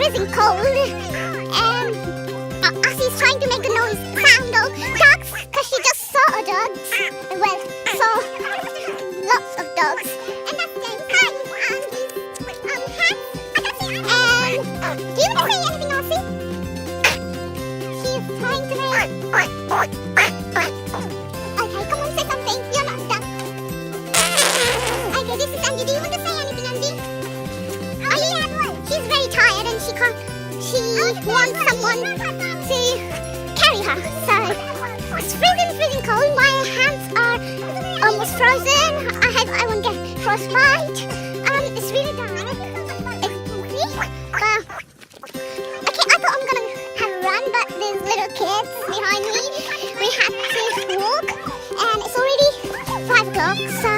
freezing cold. And Assie's trying to make the noise sound of dogs because she just saw a dog. Well, saw lots of dogs. And that's James trying hats. And do you want to say anything, Assie? She's trying to make... Okay, come on, say something. You're not done. Okay, this is Angie. Do you want to say anything, Angie? She's very tired and she wants someone to carry her. So it's freezing cold. My hands are almost frozen. I won't get frostbite. It's really dark. It's okay, I thought I'm gonna have a run, but there's little kids behind me. We had to walk, and it's already 5 o'clock. So